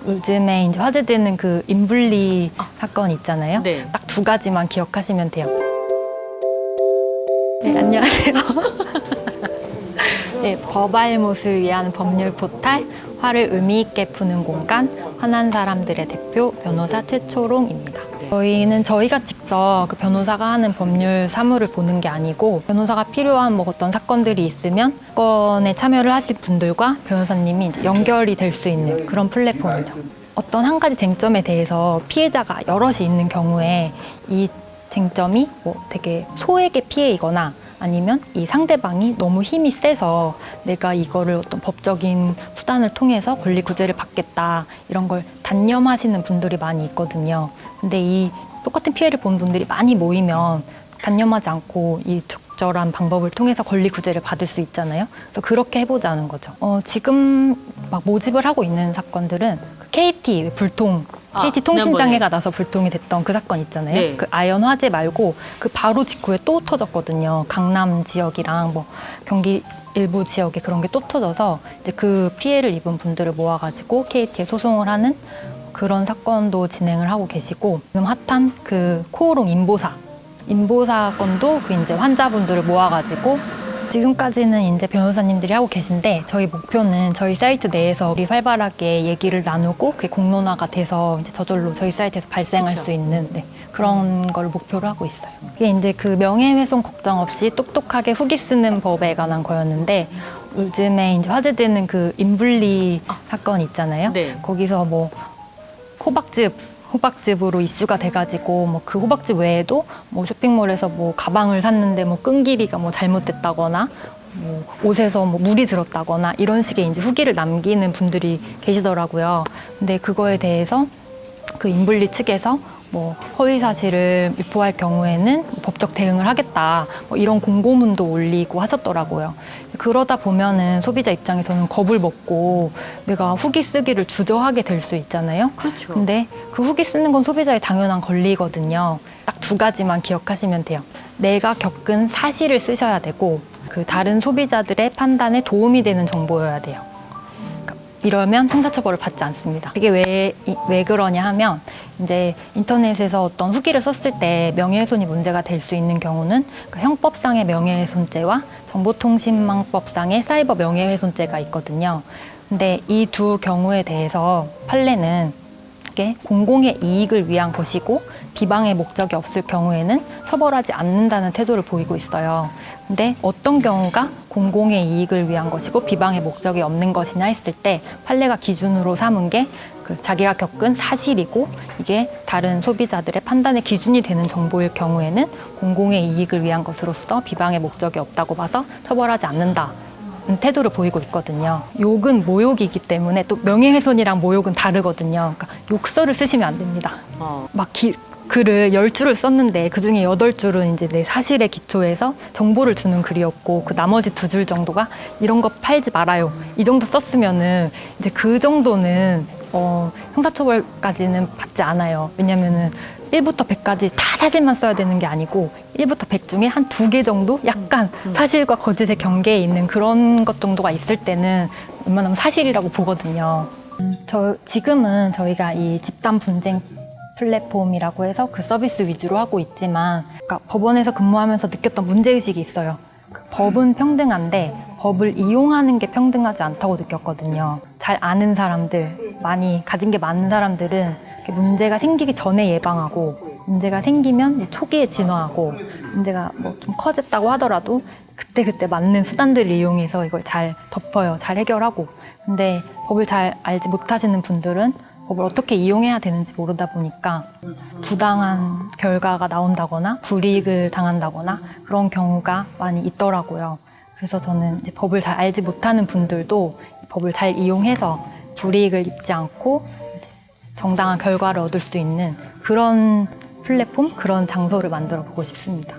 요즘에 이제 화제되는 그 인블리 사건 있잖아요. 네. 딱 두 가지만 기억하시면 돼요. 네, 안녕하세요. 네, 법알못을 위한 법률 포탈, 화를 의미 있게 푸는 공간, 화난 사람들의 대표 변호사 최초롱입니다. 저희는 저희가 직접 그 변호사가 하는 법률 사무를 보는 게 아니고 변호사가 필요한 뭐 어떤 사건들이 있으면 사건에 참여를 하실 분들과 변호사님이 이제 연결이 될 수 있는 그런 플랫폼이죠. 어떤 한 가지 쟁점에 대해서 피해자가 여럿이 있는 경우에 이 쟁점이 뭐 되게 소액의 피해이거나 아니면 이 상대방이 너무 힘이 세서 내가 이거를 어떤 법적인 수단을 통해서 권리 구제를 받겠다 이런 걸 단념하시는 분들이 많이 있거든요. 근데 이 똑같은 피해를 본 분들이 많이 모이면 단념하지 않고 이 적절한 방법을 통해서 권리 구제를 받을 수 있잖아요. 그래서 그렇게 해보자는 거죠. 지금 막 모집을 하고 있는 사건들은 그 KT 불통 KT 통신장애가 나서 불통이 됐던 그 사건 있잖아요. 네. 그 아연 화재 말고 그 바로 직후에 또 터졌거든요. 강남 지역이랑 뭐 경기 일부 지역에 그런 게 또 터져서 이제 그 피해를 입은 분들을 모아가지고 KT에 소송을 하는 그런 사건도 진행을 하고 계시고 지금 핫한 그 코오롱 인보사 건도 그 이제 환자분들을 모아가지고 지금까지는 이제 변호사님들이 하고 계신데 저희 목표는 저희 사이트 내에서 우리 활발하게 얘기를 나누고 그게 공론화가 돼서 이제 저절로 저희 사이트에서 발생할 수 있는 그런 걸 목표로 하고 있어요. 이게 이제 그 명예훼손 걱정 없이 똑똑하게 후기 쓰는 법에 관한 거였는데 요즘에 이제 화제되는 그 인블리 사건 있잖아요. 네. 거기서 뭐 호박즙으로 이슈가 돼가지고 뭐 그 호박즙 외에도 뭐 쇼핑몰에서 뭐 가방을 샀는데 뭐 끈기리가 뭐 잘못됐다거나 뭐 옷에서 뭐 물이 들었다거나 이런 식의 이제 후기를 남기는 분들이 계시더라고요. 근데 그거에 대해서 그 인블리 측에서 뭐 허위 사실을 유포할 경우에는 법적 대응을 하겠다 뭐 이런 공고문도 올리고 하셨더라고요. 그러다 보면은 소비자 입장에서는 겁을 먹고 내가 후기 쓰기를 주저하게 될 수 있잖아요. 그렇죠. 근데 그 후기 쓰는 건 소비자의 당연한 권리거든요. 딱 두 가지만 기억하시면 돼요. 내가 겪은 사실을 쓰셔야 되고 그 다른 소비자들의 판단에 도움이 되는 정보여야 돼요. 이러면 형사처벌을 받지 않습니다. 이게 왜 그러냐 하면 이제 인터넷에서 어떤 후기를 썼을 때 명예훼손이 문제가 될 수 있는 경우는 그 형법상의 명예훼손죄와 정보통신망법상의 사이버 명예훼손죄가 있거든요. 근데 이 두 경우에 대해서 판례는 이게 공공의 이익을 위한 것이고 비방의 목적이 없을 경우에는 처벌하지 않는다는 태도를 보이고 있어요. 근데 어떤 경우가 공공의 이익을 위한 것이고 비방의 목적이 없는 것이냐 했을 때 판례가 기준으로 삼은 게 그 자기가 겪은 사실이고 이게 다른 소비자들의 판단의 기준이 되는 정보일 경우에는 공공의 이익을 위한 것으로서 비방의 목적이 없다고 봐서 처벌하지 않는다. 태도를 보이고 있거든요. 욕은 모욕이기 때문에 또 명예훼손이랑 모욕은 다르거든요. 그러니까 욕설을 쓰시면 안 됩니다. 막 글을 10줄을 썼는데 그중에 8줄은 이제 내 사실에 기초해서 정보를 주는 글이었고 그 나머지 2줄 정도가 이런 거 팔지 말아요. 이 정도 썼으면은 이제 그 정도는 형사처벌까지는 받지 않아요. 왜냐면은 1부터 100까지 다 사실만 써야 되는 게 아니고 1부터 100 중에 한 2개 정도 약간 사실과 거짓의 경계에 있는 그런 것 정도가 있을 때는 웬만하면 사실이라고 보거든요. 지금은 저희가 이 집단 분쟁 플랫폼이라고 해서 그 서비스 위주로 하고 있지만 그러니까 법원에서 근무하면서 느꼈던 문제의식이 있어요. 법은 평등한데 법을 이용하는 게 평등하지 않다고 느꼈거든요. 잘 아는 사람들, 많이 가진 게 많은 사람들은 문제가 생기기 전에 예방하고 문제가 생기면 초기에 진화하고 문제가 뭐 좀 커졌다고 하더라도 그때 맞는 수단들을 이용해서 이걸 잘 덮어요. 잘 해결하고. 근데 법을 잘 알지 못하시는 분들은 법을 어떻게 이용해야 되는지 모르다 보니까 부당한 결과가 나온다거나 불이익을 당한다거나 그런 경우가 많이 있더라고요. 그래서 저는 이제 법을 잘 알지 못하는 분들도 법을 잘 이용해서 불이익을 입지 않고 정당한 결과를 얻을 수 있는 그런 플랫폼, 그런 장소를 만들어 보고 싶습니다.